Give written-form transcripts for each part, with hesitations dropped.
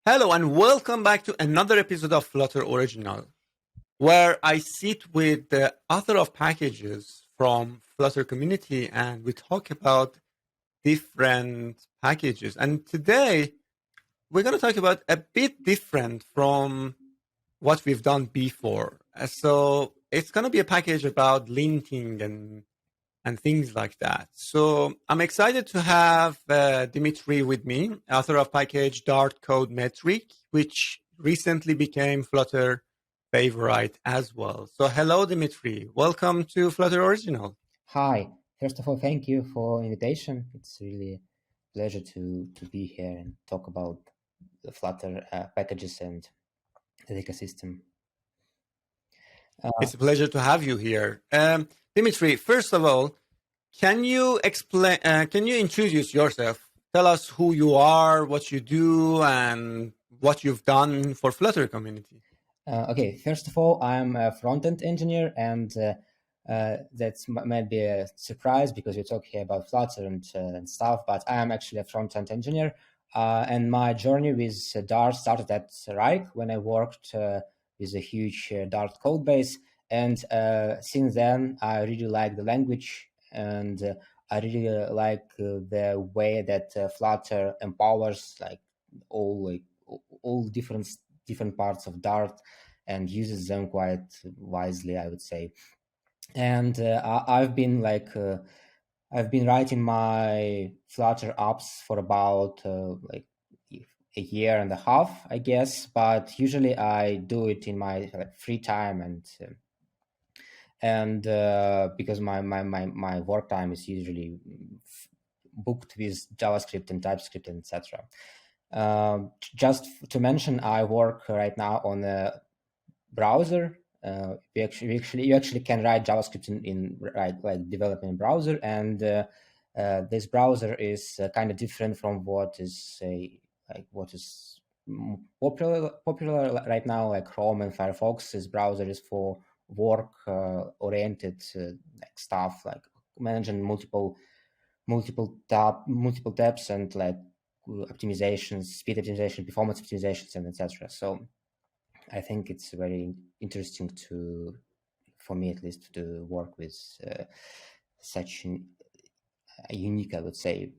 Hello and welcome back to another episode of Flutter Original, where I sit with the author of packages from Flutter community and we talk about different packages. And today we're going to talk about a bit different from what we've done before. So it's going to be a package about linting and things like that. So I'm excited to have Dimitri with me, author of package DartCodeMetric, which recently became Flutter favorite as well. So hello, Dimitri. Welcome to Flutter Original. Hi. First of all, thank you for invitation. It's really a pleasure to be here and talk about the Flutter packages and the ecosystem. It's a pleasure to have you here. Dimitri, first of all, can you explain? Can you introduce yourself? Tell us who you are, what you do, and what you've done for Flutter community. Okay, first of all, I'm a front-end engineer, and that might be a surprise because we talk here about Flutter and stuff, but I am actually a front-end engineer. And my journey with Dart started at Reich when I worked with a huge Dart code base. And since then, I really like the language, and I really like the way that Flutter empowers all different parts of Dart and uses them quite wisely, I would say. And I've been writing my Flutter apps for about a year and a half, I guess. But usually I do it in my free time, and because my work time is usually booked with JavaScript and TypeScript and etc. Just to mention, I work right now on a browser. You actually can write JavaScript in developing a browser, and this browser is kind of different from what is popular right now, like Chrome and Firefox. This browser is for work oriented stuff, like managing multiple tabs and like optimizations, speed optimization, performance optimizations, and etc. So I think it's very interesting for me at least, to work with such a unique, I would say,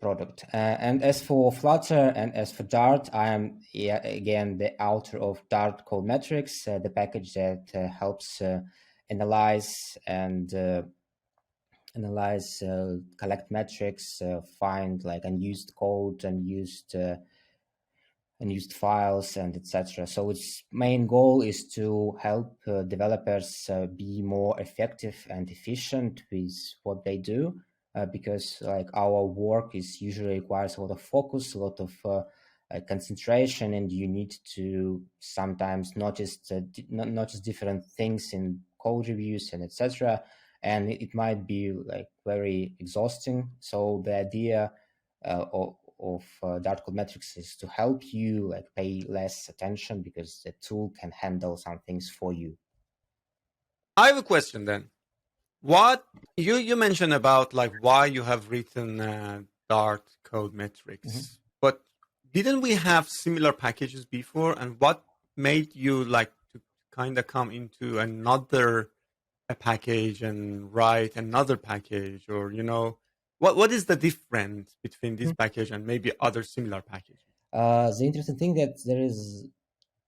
product. And as for Flutter and as for Dart, I am again the author of DartCodeMetric, the package that helps analyze, collect metrics, find like unused code, unused files, and etc. So its main goal is to help developers be more effective and efficient with what they do, because like our work is usually requires a lot of focus, a lot of concentration, and you need to sometimes notice different things in code reviews and etc. And it might be like very exhausting. So the idea of DartCodeMetric is to help you like pay less attention, because the tool can handle some things for you. I have a question then. What you mentioned about like why you have written DartCodeMetric, but didn't we have similar packages before? And what made you like to kind of come into another package and write another package, or what is the difference between this package and maybe other similar packages? The interesting thing that there is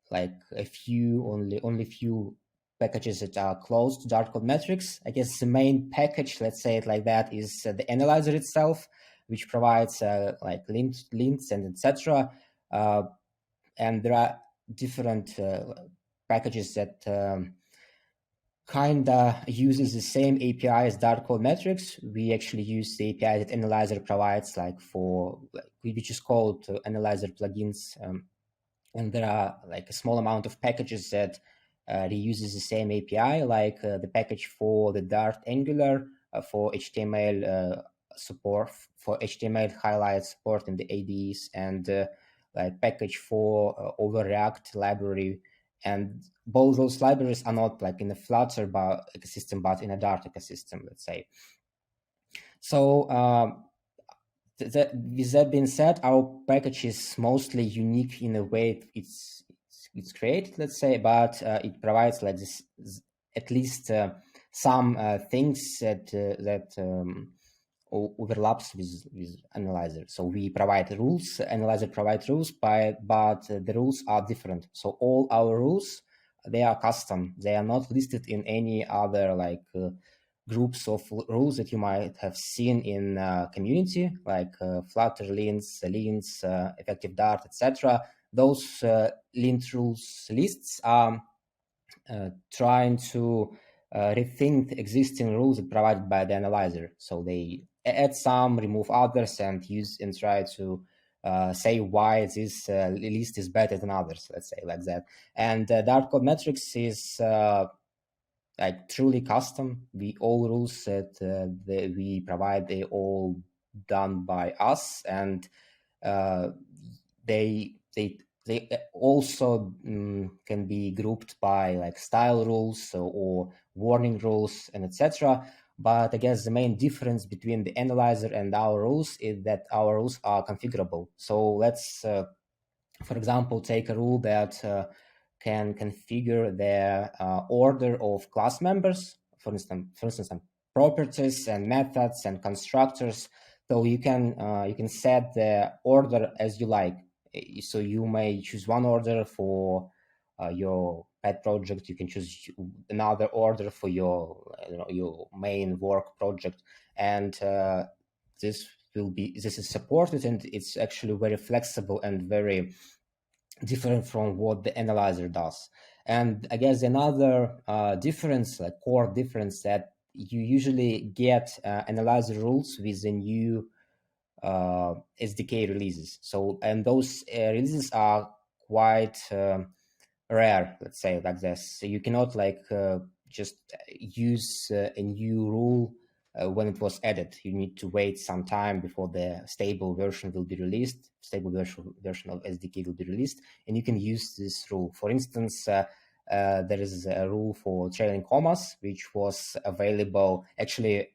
like only few packages that are close to DartCodeMetric. I guess the main package, let's say it like that, is the analyzer itself, which provides like lints and etc. And there are different packages that kinda uses the same API as DartCodeMetric. We actually use the API that Analyzer provides, which is called Analyzer plugins. And there are like a small amount of packages that reuses the same API, like the package for the Dart Angular, for HTML support, for HTML highlight support in the ADEs, and like package for Overreact library. And both those libraries are not like in a Flutter ecosystem, but in a Dart ecosystem, let's say. So with that being said, our package is mostly unique in a way it's created, let's say, but it provides like this at least some things that overlaps with analyzer. So we provide rules, analyzer provides rules, but the rules are different. So all our rules, they are custom. They are not listed in any other like groups of rules that you might have seen in community, like Flutter, lints, effective Dart, etc. Those lint rules lists are trying to rethink existing rules provided by the analyzer. So they add some, remove others, and try to say why this list is better than others, let's say like that. And DartCodeMetric is like truly custom. All rules that we provide, they all done by us, and they also can be grouped by like style rules or warning rules and etc. But I guess the main difference between the analyzer and our rules is that our rules are configurable. So let's, for example, take a rule that can configure the order of class members, for instance, properties and methods and constructors. So you can set the order as you like. So you may choose one order for your pet project. You can choose another order for your main work project, and this is supported, and it's actually very flexible and very different from what the analyzer does. And I guess another difference, like core difference, that you usually get analyzer rules with the new SDK releases. So, and those releases are quite rare, let's say like this. So you cannot like just use a new rule when it was added. You need to wait some time before the stable version will be released. Stable version of SDK will be released, and you can use this rule. For instance, there is a rule for trailing commas, which was available actually.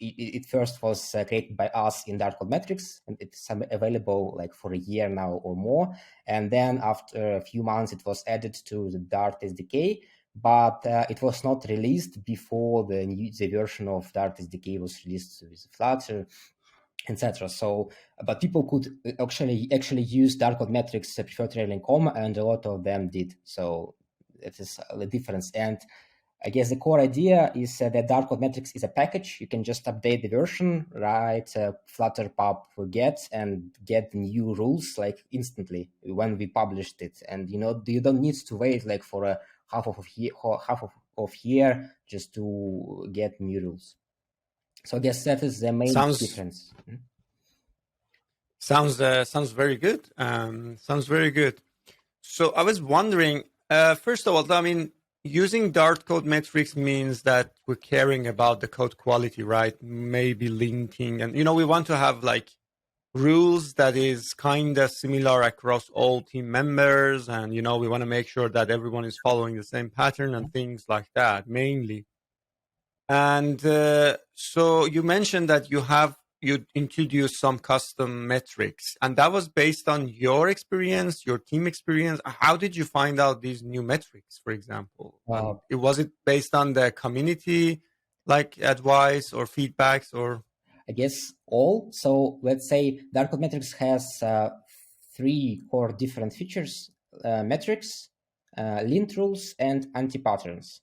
It first was created by us in DartCodeMetric, and it's available like for a year now or more. And then after a few months, it was added to the Dart SDK, but it was not released before the version of Dart SDK was released with Flutter, etc. So, but people could actually use DartCodeMetric's preferred trailing comma, and a lot of them did. So that is the difference. And I guess the core idea is that DartCodeMetric is a package. You can just update the version, write Flutter pub get, and get new rules like instantly when we published it. And you don't need to wait like for a half of year just to get new rules. So I guess that is the main difference. Sounds very good. Sounds very good. So I was wondering, first of all, I mean, using DartCodeMetric means that we're caring about the code quality, right? Maybe linting, and we want to have like rules that is kind of similar across all team members, and we want to make sure that everyone is following the same pattern and things like that mainly. And so you mentioned that you introduced some custom metrics, and that was based on your experience, your team experience. How did you find out these new metrics, for example? Was it based on the community, like advice or feedbacks, or? I guess all. So let's say DartCodeMetric has 3 core different features: metrics, lint rules, and anti-patterns.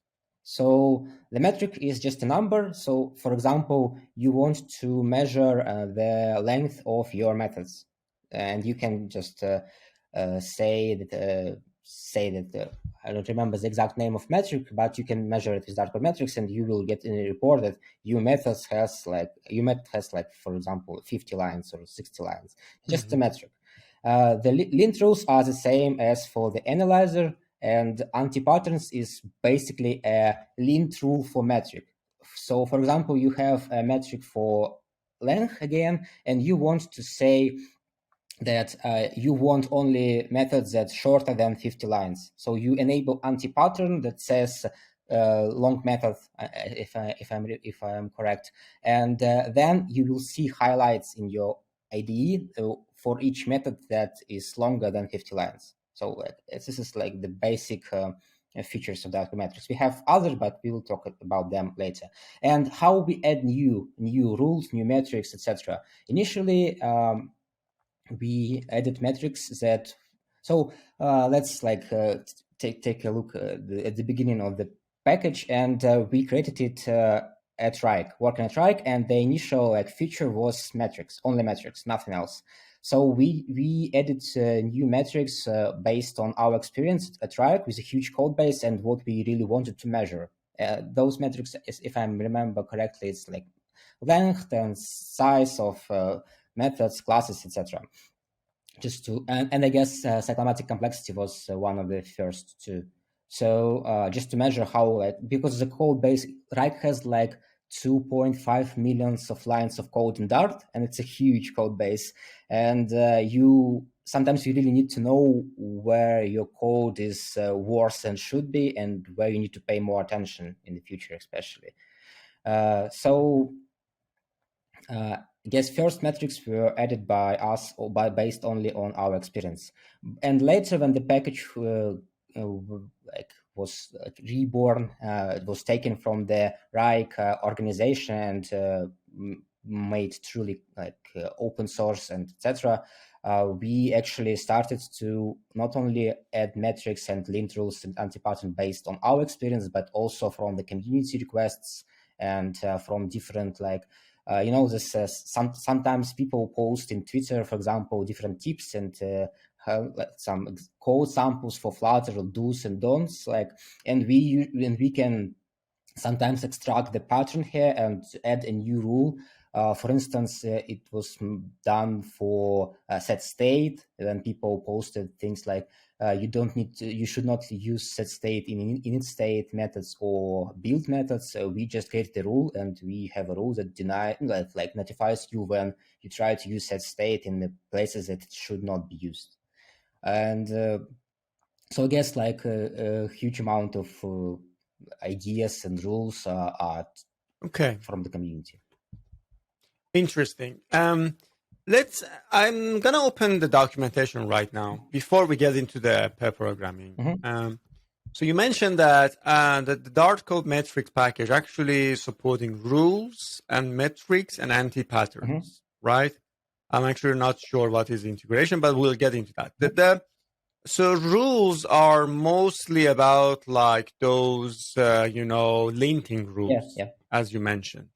So the metric is just a number. So for example, you want to measure the length of your methods, and you can just say that I don't remember the exact name of metric, but you can measure it with DartCodeMetric, and you will get in a report that your method has like, for example, 50 lines or 60 lines, just a metric. The lint rules are the same as for the analyzer, and anti-patterns is basically a lint rule for metric. So for example, you have a metric for length again, and you want to say that you want only methods that's shorter than 50 lines. So you enable anti-pattern that says long method, if I'm correct, and then you will see highlights in your IDE for each method that is longer than 50 lines. So this is like the basic features of DartCodeMetric. We have others, but we will talk about them later. And how we add new rules, new metrics, etc. Initially, we added metrics that. So let's take a look at the beginning of the package, and we created it at Rike, working at Rike, and the initial feature was metrics, only metrics, nothing else. So we added new metrics based on our experience at Rike with a huge code base and what we really wanted to measure. Those metrics, if I remember correctly, it's like length and size of methods, classes, etc. Just to and I guess cyclomatic complexity was one of the first two. So just to measure how because the code base Rike has 2.5 million of lines of code in Dart, and it's a huge code base. And sometimes you really need to know where your code is worse than should be, and where you need to pay more attention in the future, especially. I guess first metrics were added by us or based only on our experience, and later when the package was reborn, it was taken from the Rike organization and made truly open source and etc. We actually started to not only add metrics and lint rules and anti-pattern based on our experience, but also from the community requests and from different sometimes people post in Twitter, for example, different tips and some code samples for Flutter or do's and don'ts, and we can sometimes extract the pattern here and add a new rule. For instance, it was done for set state when people posted things like you should not use set state in init state methods or build methods. So we just created the rule, and we have a rule that notifies you when you try to use set state in the places that it should not be used. And so I guess a huge amount of ideas and rules are from the community. Interesting. I'm gonna open the documentation right now before we get into the pair programming. Mm-hmm. So you mentioned that the DartCodeMetric package actually supporting rules and metrics and anti-patterns, right? I'm actually not sure what is integration, but we'll get into that. So rules are mostly about those, linting rules, as you mentioned.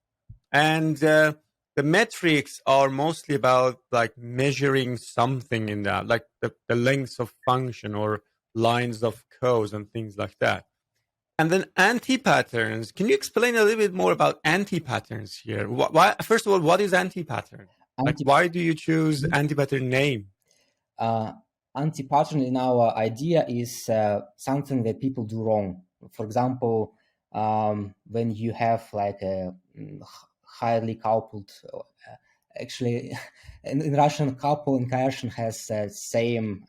And the metrics are mostly about measuring something in that, like the lengths of function or lines of code and things like that. And then anti-patterns. Can you explain a little bit more about anti-patterns here? Why, first of all, what is anti-pattern? Why do you choose anti-pattern name? Anti-pattern in our idea is something that people do wrong. For example, when you have a highly coupled, actually in Russian couple and coercion has the same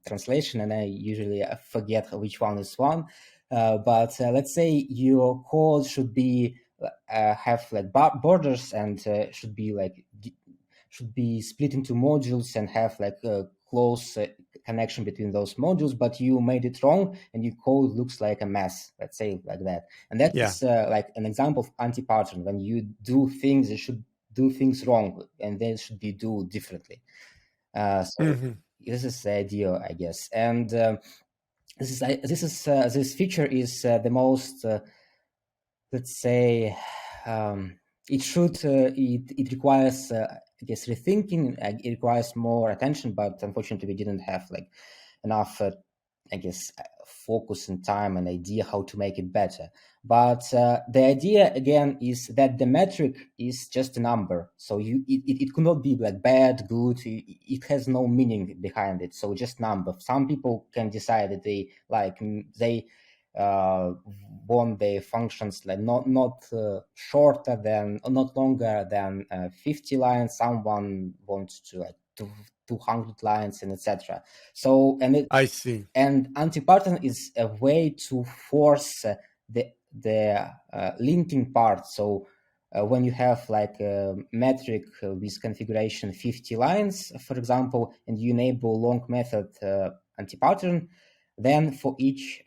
translation, and I usually forget which one is one. But let's say your code should be have borders and should be split into modules and have a close connection between those modules, but you made it wrong and your code looks like a mess, let's say like that. And that is an example of anti-pattern. When you do things, you should do things wrong and they should be do differently. This is the idea, I guess. And this feature is the most, let's say, it requires I guess rethinking. It requires more attention, but unfortunately we didn't have enough I guess focus and time and idea how to make it better. But the idea again is that the metric is just a number, so it could not be bad, good. It has no meaning behind it, so just number. Some people can decide that they want the functions not shorter than or not longer than 50 lines. Someone wants to 200 lines and etc. So I see. And anti-pattern is a way to force the linting part. So when you have like a metric with configuration 50 lines, for example, and you enable long method anti-pattern, then for each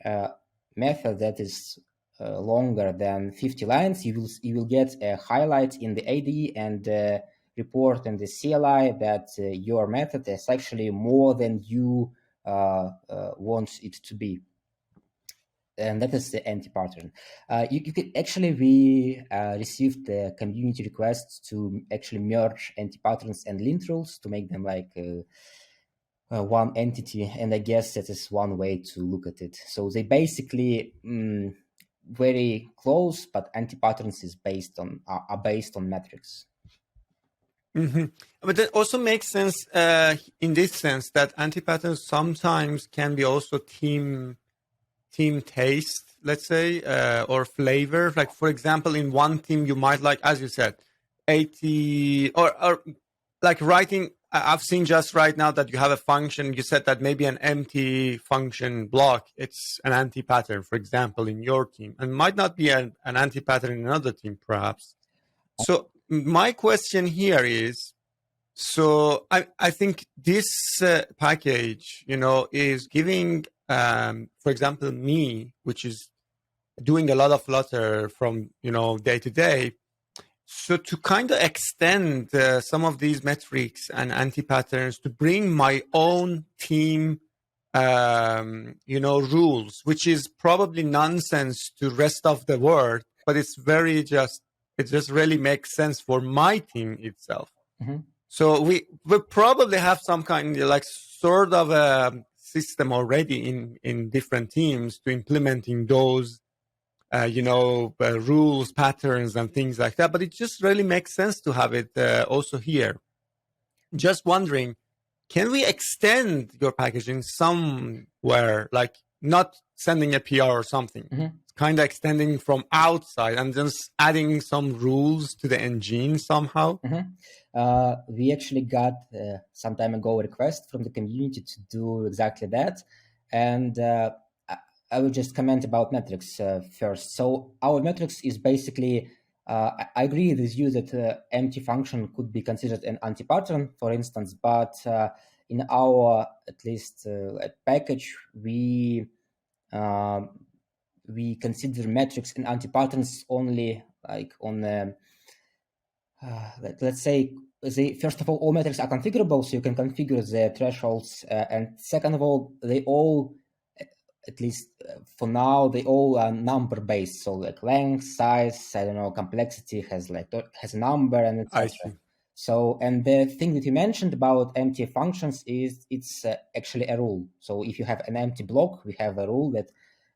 method that is longer than 50 lines, you will get a highlight in the ADE and report in the CLI that your method is actually more than you want it to be. And that is the anti-pattern. You could actually, we received the community requests to actually merge anti-patterns and lint rules to make them like one entity. And I guess that is one way to look at it. So they basically very close, but anti-patterns is are based on metrics. Mm-hmm. But that also makes sense in this sense that anti-patterns sometimes can be also team taste, let's say, or flavor. Like, for example, in one team, you might like, as you said, 80 or like writing. I've seen just right now that you have a function. You said that maybe an empty function block, it's an anti-pattern, for example, in your team, and might not be an anti-pattern in another team, perhaps. So my question here is, so I think this package, is giving, for example, me, which is doing a lot of Flutter from, day to day. So to kind of extend some of these metrics and anti-patterns to bring my own team, rules, which is probably nonsense to rest of the world, but it just really makes sense for my team itself. Mm-hmm. So we probably have some kind of like sort of a system already in different teams to implementing those, rules, patterns, and things like that. But it just really makes sense to have it also here. Just wondering, can we extend your packaging somewhere, like not sending a PR or something, Mm-hmm. kind of extending from outside and just adding some rules to the engine somehow? Mm-hmm. We actually got some time ago a request from the community to do exactly that. And I will just comment about metrics first. So our metrics is basically, I agree with you that empty function could be considered an anti-pattern, for instance, but in our, at least package, we consider metrics and anti-patterns only like on, let's say, first of all metrics are configurable, so you can configure the thresholds. And second of all, they all, at least for now, they all are number based. So like length, size, I don't know, complexity has a number and etc. So, and the thing that you mentioned about empty functions is it's actually a rule. So if you have an empty block, we have a rule that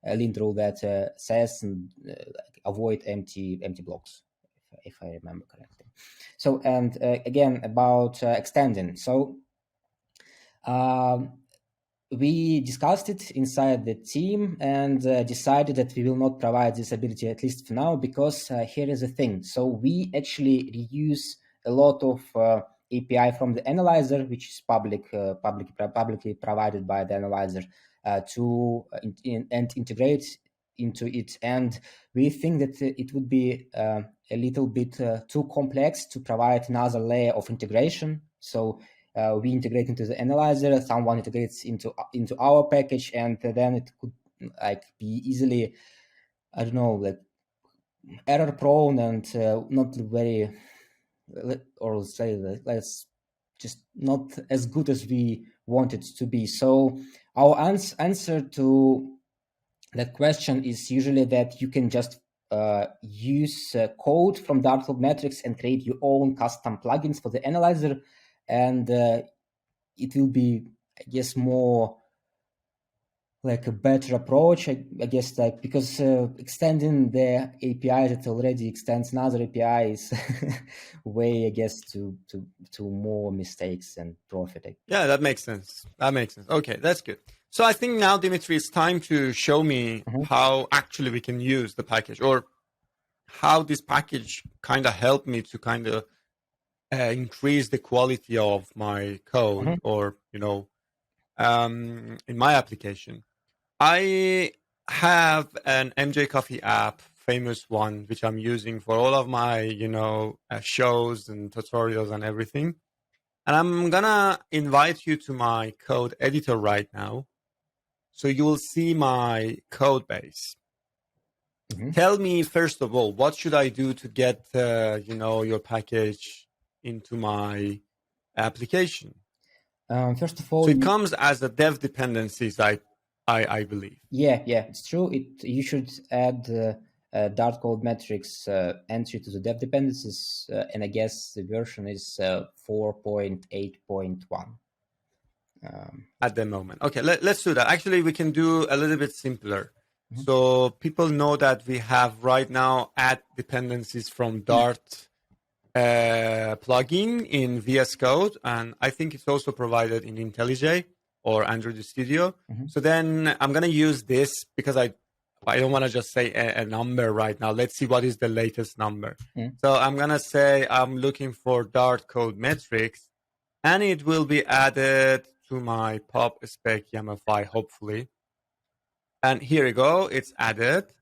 a lint rule that says avoid empty blocks, if I remember correctly. So, and again about extending. So we discussed it inside the team and decided that we will not provide this ability, at least for now, because here is the thing. So we actually reuse a lot of API from the analyzer, which is publicly provided by the analyzer, to integrate into it. And we think that it would be a little bit too complex to provide another layer of integration. So we integrate into the analyzer, someone integrates into our package, and then it could be easily, I don't know, error prone and not very, or say let's just not as good as we want it to be. So our answer to that question is usually that you can just use code from DartCodeMetric and create your own custom plugins for the analyzer. And it will be, I guess, more like a better approach, I guess, because extending the API that already extends another API is way, I guess, to more mistakes and profit. Yeah, that makes sense. Okay, that's good. So I think now, Dimitri, it's time to show me how actually we can use the package, or how this package kind of helped me to kind of increase the quality of my code, or, in my application. I have an MJ Coffee app famous one, which I'm using for all of my, shows and tutorials and everything. And I'm gonna invite you to my code editor right now. So you will see my code base. Mm-hmm. Tell me, first of all, what should I do to get, your package into my application? First of all, so it comes as a dev dependencies, I believe. Yeah, it's true. You should add DartCodeMetric entry to the dev dependencies, and I guess the version is 4.8.1. At the moment. Okay, let's do that. Actually, we can do a little bit simpler. So people know that we have right now add dependencies from Dart plugin in VS Code, and I think it's also provided in IntelliJ or Android Studio. So then I'm going to use this because I don't want to just say a number right now. Let's see what is the latest number. So I'm going to say I'm looking for DartCodeMetric, and it will be added to my pub spec YAML file, hopefully. And here we go. It's added.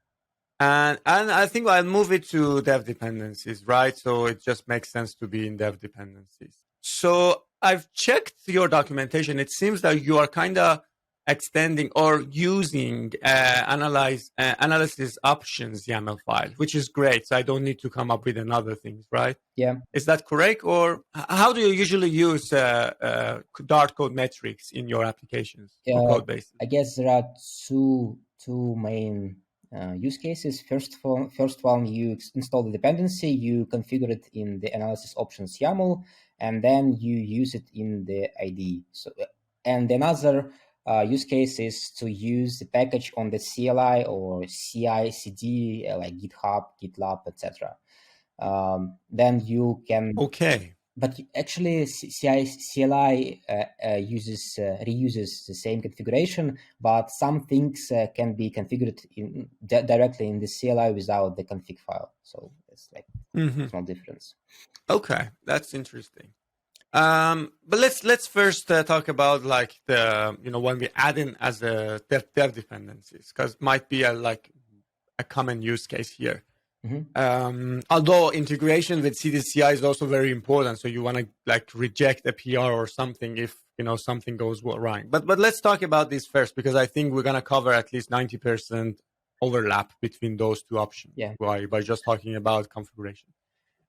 And I think I'll move it to dev dependencies, right? So it just makes sense to be in dev dependencies. So I've checked your documentation. It seems that you are kind of extending or using analysis options YAML file, which is great. So I don't need to come up with another things, right? Yeah. Is that correct? Or how do you usually use DartCodeMetric in your applications or code bases? I guess there are two main use cases. First one, you install the dependency, you configure it in the analysis options YAML, and then you use it in the IDE. So, and another use case is to use the package on the CLI or CI/CD like GitHub, GitLab, etc. Then you can. Okay. But actually, CLI reuses the same configuration, but some things can be configured directly in the CLI without the config file. So it's like small difference. Okay, that's interesting. But let's first talk about like the when we add in as a dev dependencies, because might be a common use case here. Although integration with CDCI is also very important, so you want to reject a PR or something if something goes wrong. But let's talk about this first, because I think we're gonna cover at least 90% overlap between those two options. Yeah. By just talking about configuration.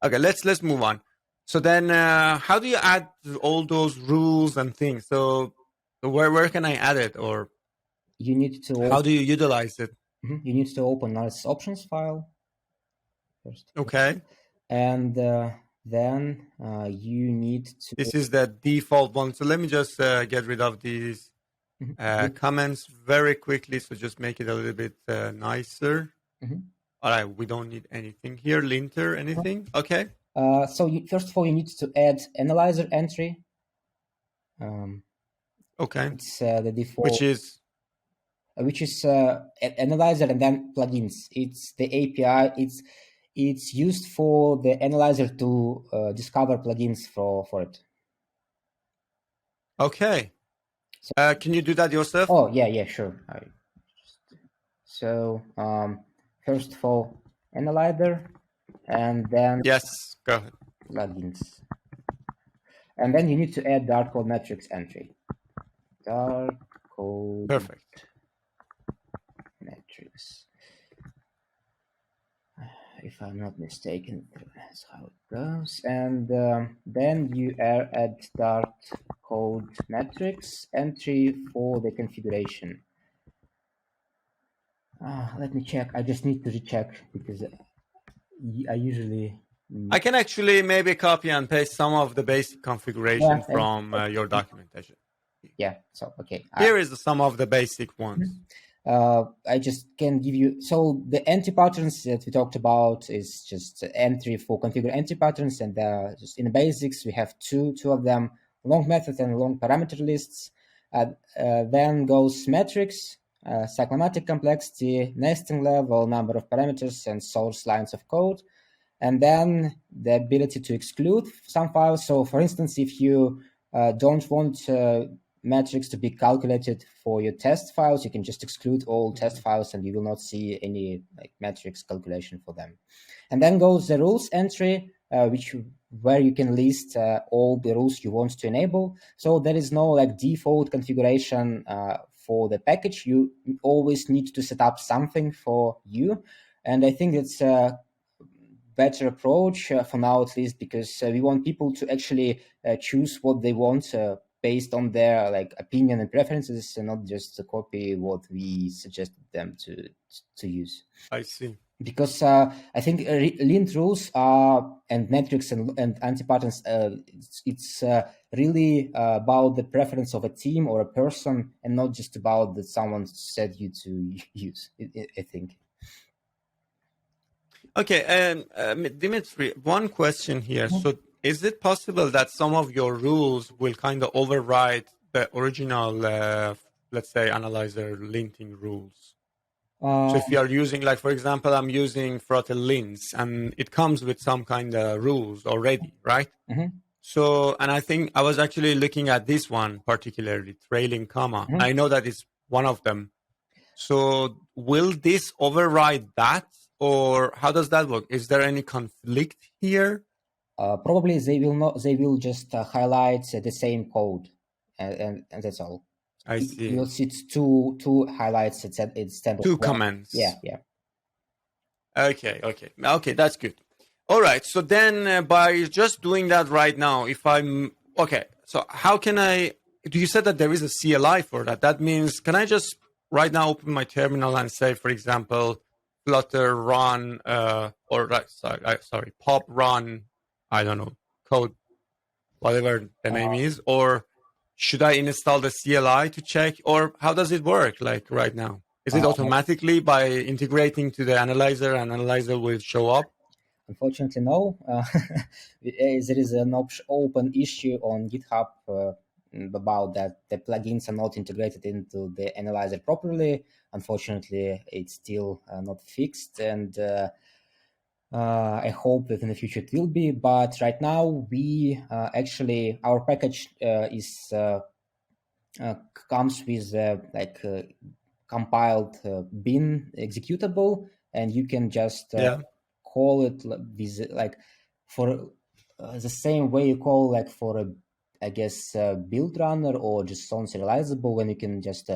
Okay, let's move on. So then, how do you add all those rules and things? So where can I add it, or you need to? How do you utilize it? You need to open analysis options file first. Okay. And then you need to. This is the default one. So let me just get rid of these comments very quickly. So just make it a little bit nicer. All right, we don't need anything here. Linter, anything? Okay. So first of all, you need to add analyzer entry. Okay. It's the default. Which is analyzer and then plugins. It's the API. It's used for the analyzer to discover plugins for it. Okay. Can you do that yourself? Oh, yeah, sure. So first of all, analyzer, and then yes, go ahead. Plugins, and then you need to add DartCodeMetric entry. DartCodeMetric. Perfect. If I'm not mistaken, that's how it goes. And then you add DartCodeMetric entry for the configuration. Let me check. I just need to recheck because I usually. I can actually maybe copy and paste some of the basic configuration from your documentation. Yeah. So okay. Here is some of the basic ones. I just can give you. So the entry patterns that we talked about is just entry for configure entry patterns, and just in the basics we have two of them: long method and long parameter lists. Then goes metrics, cyclomatic complexity, nesting level, number of parameters, and source lines of code. And then the ability to exclude some files. So, for instance, if you don't want metrics to be calculated for your test files, you can just exclude all test files and you will not see any like metrics calculation for them. And then goes the rules entry, where you can list all the rules you want to enable. So there is no like default configuration for the package. You always need to set up something for you. And I think it's a better approach for now, at least, because we want people to actually choose what they want based on their like opinion and preferences, and not just to copy what we suggested them to use. I see. Because I think lint rules and metrics and anti-patterns, it's really about the preference of a team or a person, and not just about that someone said you to use, I think. Okay, and Dimitri, one question here. So is it possible that some of your rules will kind of override the original, let's say, analyzer linting rules? So if you are using, like, for example, I'm using Flutter lints, and it comes with some kind of rules already, right? Mm-hmm. So, and I think I was actually looking at this one particularly, trailing comma. Mm-hmm. I know that it's one of them. So will this override that? Or how does that work? Is there any conflict here? Probably they will not. They will just highlight the same code, and that's all. I see. You'll see two highlights instead of two one. comments. Yeah. Okay, that's good. All right. So then, by just doing that right now, if I'm okay, so how can I? You said that there is a CLI for that. That means, can I just right now open my terminal and say, for example, Flutter run pop run, I don't know, code, whatever the name is, or should I install the CLI to check, or how does it work like right now? Is it automatically by integrating to the analyzer, and analyzer will show up? Unfortunately, no. There is an open issue on GitHub about that. The plugins are not integrated into the analyzer properly. Unfortunately, it's still not fixed, and I hope that in the future it will be. But right now, we actually, our package comes with compiled bin executable, and you can just call it with for the same way you call for a build runner or just Sonsole realizable, when you can just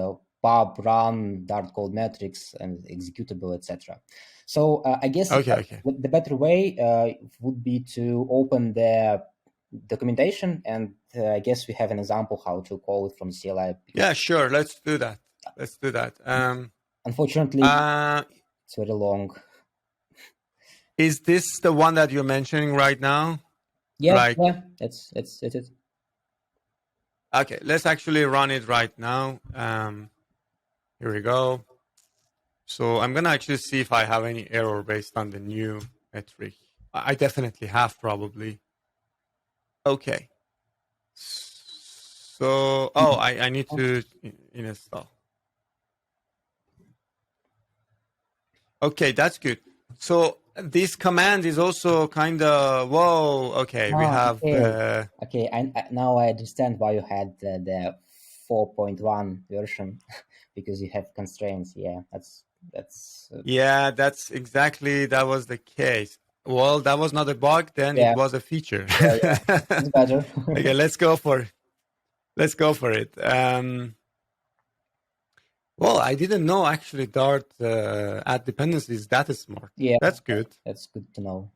pub run DartCodeMetric and executable, etc. So I guess the better way would be to open the documentation, and I guess we have an example how to call it from the CLI. Yeah, sure. Let's do that. Unfortunately, it's very long. Is this the one that you're mentioning right now? Yeah, that's it. Okay, let's actually run it right now. Here we go. So I'm going to actually see if I have any error based on the new metric. I definitely have, probably. Okay. So, I need to install. Okay, that's good. So this command is also kind of, we have... Okay, now I understand why you had the 4.1 version, because you have constraints. Yeah, that's... Yeah, that's exactly, that was the case. Well, that was not a bug, then it was a feature. It's better. Okay, let's go for it. Well, I didn't know actually Dart add dependencies that smart. Yeah, that's good. That's good to know.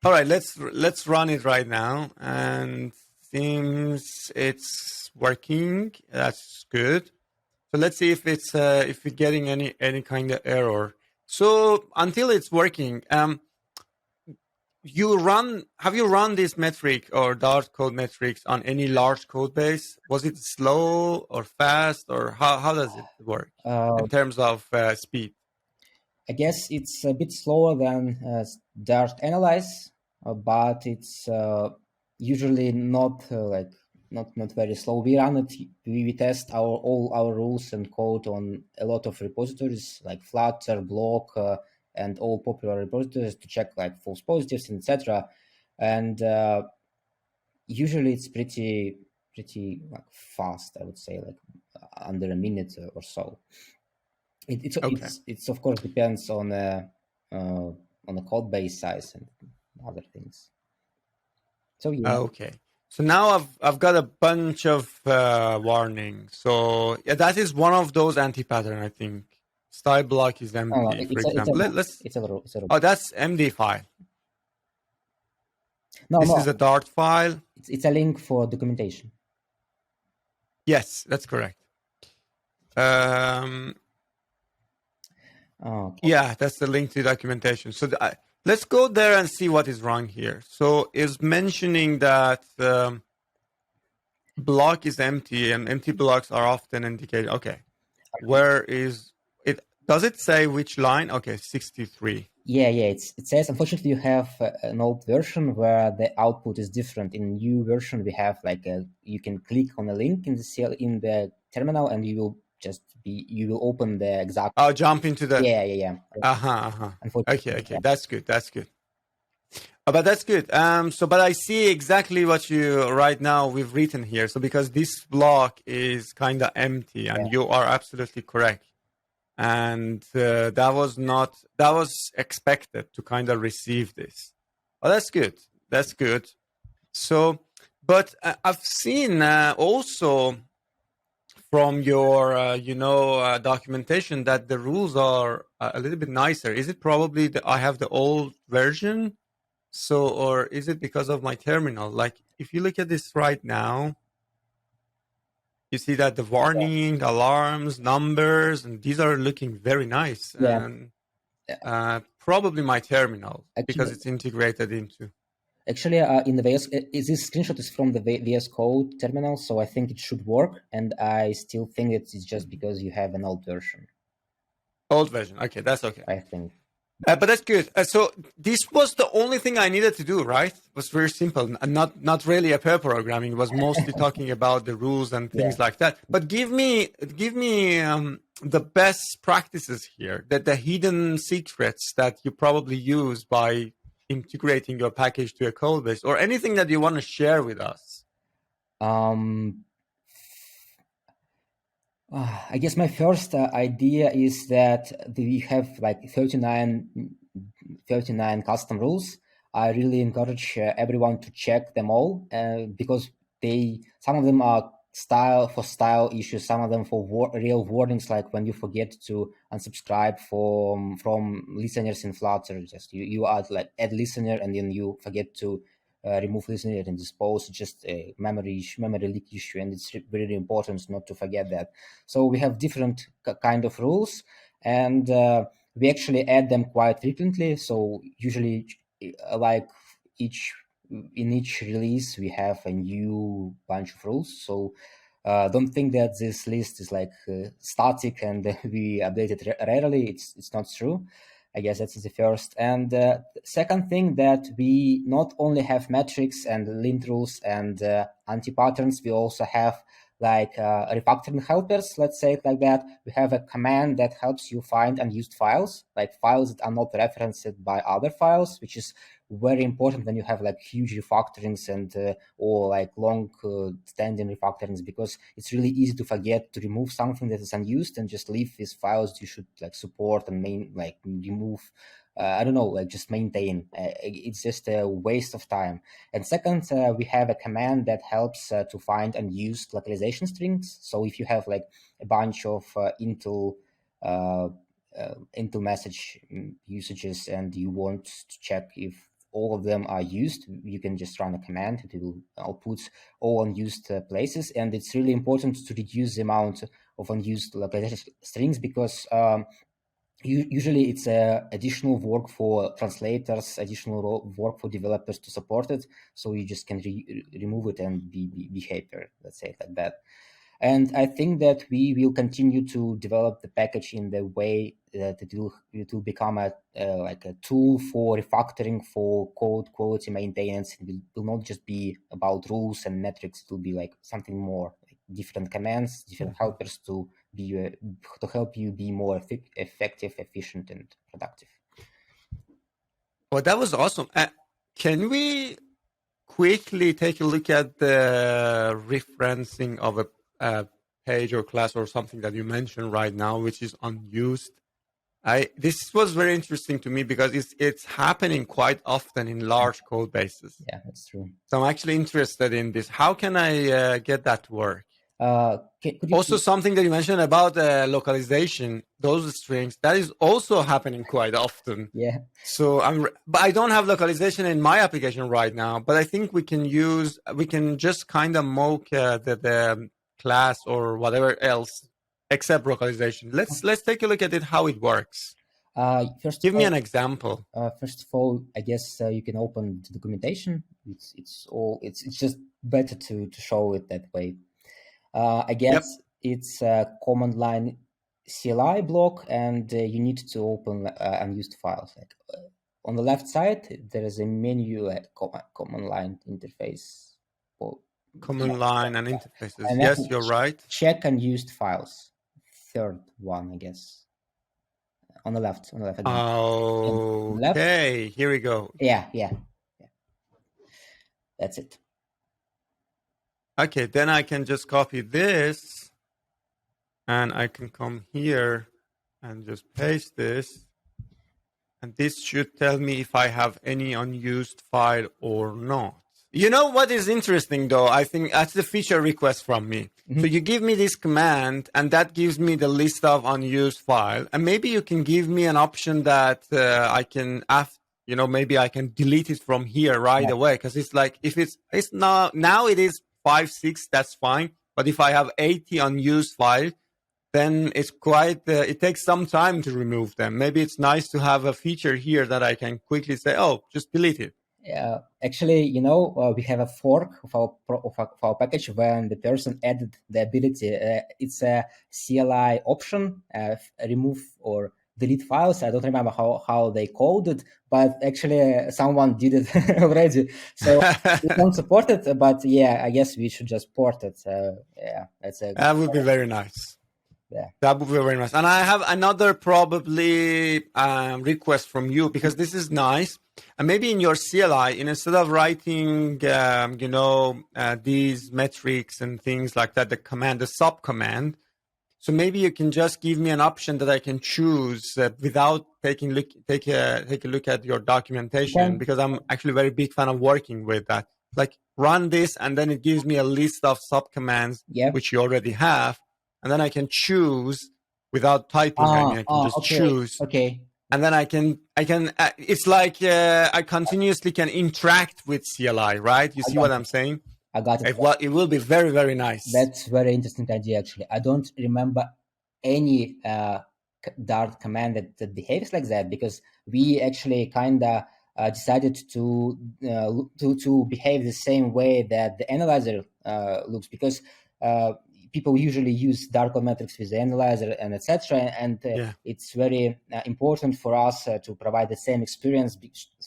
All right, let's run it right now, and seems it's working. That's good. So let's see if it's if we're getting any kind of error. So until it's working, have you run this metric or DartCodeMetric on any large code base? Was it slow or fast, or how does it work in terms of speed? I guess it's a bit slower than Dart Analyze, but it's usually not not very slow. We run it. We test all our rules and code on a lot of repositories like Flutter, Block, and all popular repositories to check false positives, etc. And usually it's pretty pretty like fast, I would say, like under a minute or so. It's of course depends on the code base size and other things. So yeah. Okay. So now I've got a bunch of warnings. So yeah, that is one of those anti-pattern, I think. Style block is empty, for example. It's a rule. Oh, that's MD file. No, this is a Dart file. It's a link for documentation. Yes, that's correct. Okay. Yeah, that's the link to documentation. So let's go there and see what is wrong here. So it's mentioning that block is empty and empty blocks are often indicated. Okay. Where is it? Does it say which line? Okay, 63. Yeah. It says, unfortunately, you have an old version where the output is different. In new version, we have like you can click on a link in the terminal, and you will open the exact. Oh, jump into the. Yeah. Okay. That's good. But that's good. But I see exactly what you right now we've written here. So because this block is kind of empty, and you are absolutely correct. And that was expected to kind of receive this. Oh, that's good. So, but I've seen also from your documentation that the rules are a little bit nicer. Is it probably that I have the old version? So, or is it because of my terminal? Like, if you look at this right now, you see that the warning, alarms, numbers, and these are looking very nice. Yeah. And probably my terminal, because it's integrated into. Actually, in the VS, this screenshot is from the VS Code terminal, so I think it should work. And I still think it's just because you have an old version. Old version. Okay, that's okay. I think. But that's good. So this was the only thing I needed to do, right? It was very simple. Not really a pair programming. It was mostly talking about the rules and things like that. But give me the best practices here, the hidden secrets that you probably use by integrating your package to a code base, or anything that you want to share with us. I guess my first idea is that we have like 39 custom rules. I really encourage everyone to check them all because some of them are style issues, some of them for real warnings, like when you forget to unsubscribe from listeners in Flutter. Just you add listener and then you forget to remove listener and dispose, just a memory leak issue, and it's very important not to forget that. So we have different kind of rules, and we actually add them quite frequently. So usually, like in each release, we have a new bunch of rules. So don't think that this list is like static and we update it rarely. It's not true. I guess that's the first. And the second thing, that we not only have metrics and lint rules and anti-patterns, we also have like refactoring helpers, let's say it like that. We have a command that helps you find unused files, like files that are not referenced by other files, which is very important when you have like huge refactorings and or like long standing refactorings, because it's really easy to forget to remove something that is unused and just leave these files you should like support and remove. I don't know, like just maintain. It's just a waste of time. And second, we have a command that helps to find unused localization strings. So if you have like a bunch of Intel message usages and you want to check if all of them are used, you can just run a command. It will output all unused places. And it's really important to reduce the amount of unused localization strings, because usually it's additional work for translators, additional work for developers to support it. So you just can remove it and be happier, let's say it like that. And I think that we will continue to develop the package in the way that it will become a tool for refactoring, for code quality maintenance. It will not just be about rules and metrics. It will be like something more, like different commands, different helpers to help you be more effective, efficient, and productive. Well, that was awesome. Can we quickly take a look at the referencing of a page or class or something that you mentioned right now, which is unused. This was very interesting to me because it's happening quite often in large code bases. Yeah, that's true. So I'm actually interested in this. How can I get that to work? Also, something that you mentioned about localization, those strings, that is also happening quite often. Yeah. So but I don't have localization in my application right now. But I think we can just kind of mock the class or whatever else except localization. Let's take a look at it, how it works. Give me an example. First of all, I guess you can open the documentation. It's just better to show it that way. I guess it's a command line CLI block, and you need to open unused files. Like on the left side, there is a menu at command line interface. Command line and interfaces. And yes, you're right. Check unused files. Third one, I guess. On the left again. Okay, here we go. Yeah. That's it. Okay, then I can just copy this and I can come here and just paste this. And this should tell me if I have any unused file or not. You know what is interesting though? I think that's the feature request from me. Mm-hmm. So you give me this command and that gives me the list of unused file. And maybe you can give me an option that I can, maybe I can delete it from here right away. Because it's like, if it's now it is 5, 6, that's fine. But if I have 80 unused files, then it's it takes some time to remove them. Maybe it's nice to have a feature here that I can quickly say, oh, just delete it. Actually, we have a fork of our package when the person added the ability. It's a CLI option, remove or delete files. I don't remember how they called it, but actually someone did it already. So we don't support it, but yeah, I guess we should just port it. That would be very nice. Yeah, that would be very nice. And I have another probably request from you, because this is nice. And maybe in your CLI, instead of writing, these metrics and things like that, the sub command. So maybe you can just give me an option that I can choose without take a look at your documentation, because I'm actually a very big fan of working with that. Like run this, and then it gives me a list of sub commands, which you already have. And then I can choose without typing. I can just choose. Okay. And then I can. It's like I continuously can interact with CLI, right? You see what I'm saying? I got it. It will be very, very nice. That's very interesting idea, actually. I don't remember any Dart command that behaves like that, because we actually kind of decided to behave the same way that the analyzer looks, because people usually use DartCodeMetric with the analyzer and etc. And it's very important for us to provide the same experience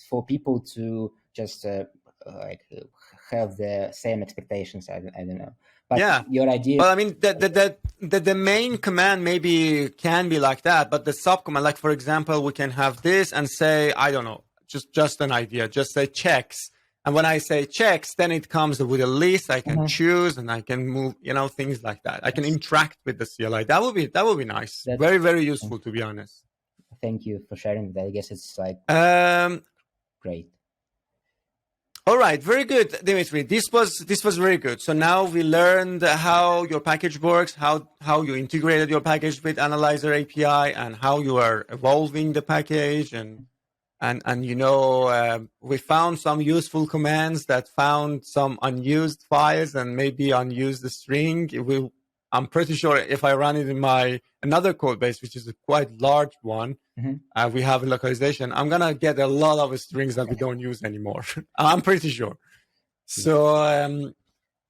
for people to just have the same expectations. I don't know. But your idea. Well, I mean, the main command maybe can be like that, but the sub command, like for example, we can have this and say, I don't know, just an idea, just say checks. And when I say checks, then it comes with a list. I can choose and I can move, things like that. I can interact with the CLI. That would be nice. That's very, very useful, to be honest. Thank you for sharing that. I guess it's like great. All right, very good, Dimitri. This was very good. So now we learned how your package works, how you integrated your package with Analyzer API, and how you are evolving the package, and we found some useful commands that found some unused files and maybe unused string. I'm pretty sure if I run it in my another code base, which is a quite large one, we have localization, I'm going to get a lot of strings that we don't use anymore. I'm pretty sure. So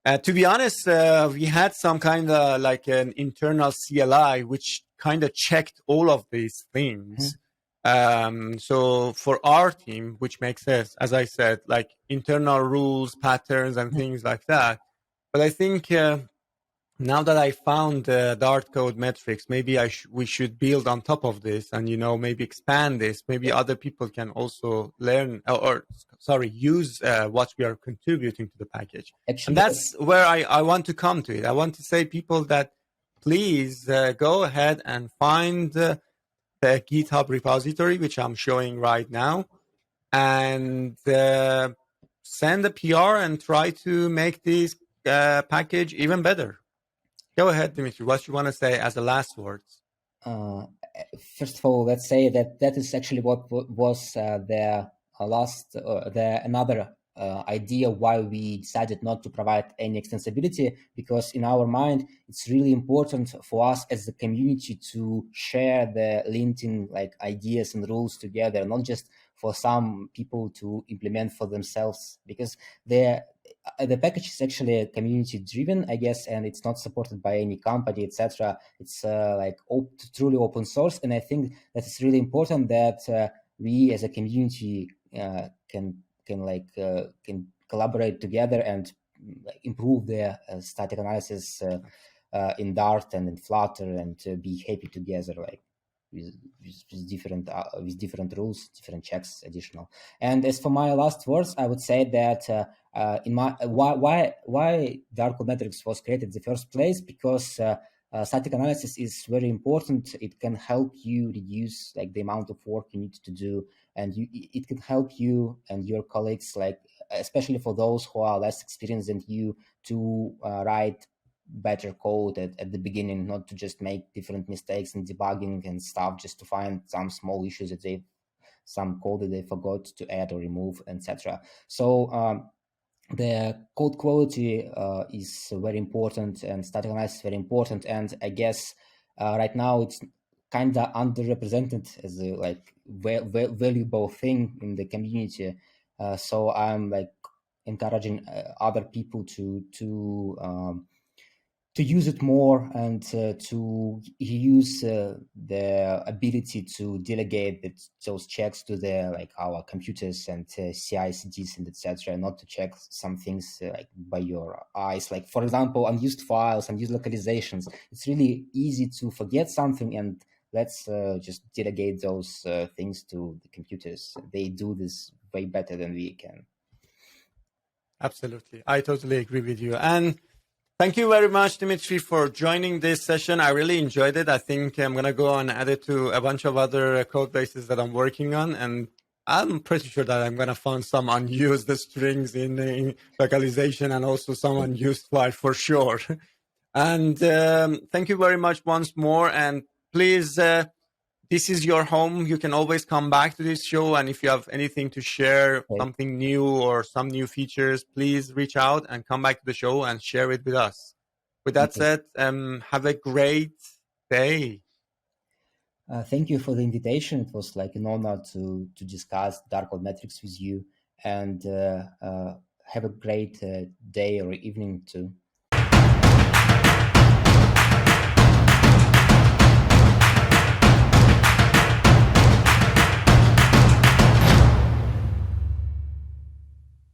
to be honest, we had some kind of like an internal CLI, which kind of checked all of these things. So for our team, which makes sense, as I said, like internal rules, patterns, and things like that. But I think now that I found DartCodeMetrics, maybe we should build on top of this and, maybe expand this. Maybe other people can also learn use what we are contributing to the package. Actually, and that's where I want to come to it. I want to say people that please go ahead and find the GitHub repository, which I'm showing right now, and send a PR and try to make this package even better. Go ahead, Dimitri. What you want to say as the last words? First of all, let's say that is actually what was the another idea why we decided not to provide any extensibility, because in our mind it's really important for us as a community to share the linting ideas and rules together, not just for some people to implement for themselves, because the package is actually community driven, I guess, and it's not supported by any company, etc. It's truly open source, and I think that it's really important that we as a community can collaborate together and improve the static analysis in Dart and in Flutter, and be happy together, with different rules, different checks, additional. And as for my last words, I would say that in my why DartCodeMetric was created in the first place, because static analysis is very important. It can help you reduce the amount of work you need to do, and it can help you and your colleagues, especially for those who are less experienced than you, to write better code at the beginning, not to just make different mistakes in debugging and stuff just to find some small issues some code that they forgot to add or remove, etc. So the code quality is very important, and static analysis is very important, and I guess right now it's kind of underrepresented as a valuable thing in the community. So I'm encouraging other people to use it more, and to use the ability to delegate those checks to our computers and CI/CDs and etc., not to check some things by your eyes. For example, unused files, unused localizations. It's really easy to forget something, and let's just delegate those things to the computers. They do this way better than we can. Absolutely. I totally agree with you. And thank you very much, Dimitri, for joining this session. I really enjoyed it. I think I'm going to go and add it to a bunch of other code bases that I'm working on. And I'm pretty sure that I'm going to find some unused strings in localization, and also some unused file for sure. And thank you very much once more. And please, this is your home. You can always come back to this show. And if you have anything to share, something new or some new features, please reach out and come back to the show and share it with us. With that said, have a great day. Thank you for the invitation. It was an honor to discuss DartCodeMetric with you, and have a great day or evening too.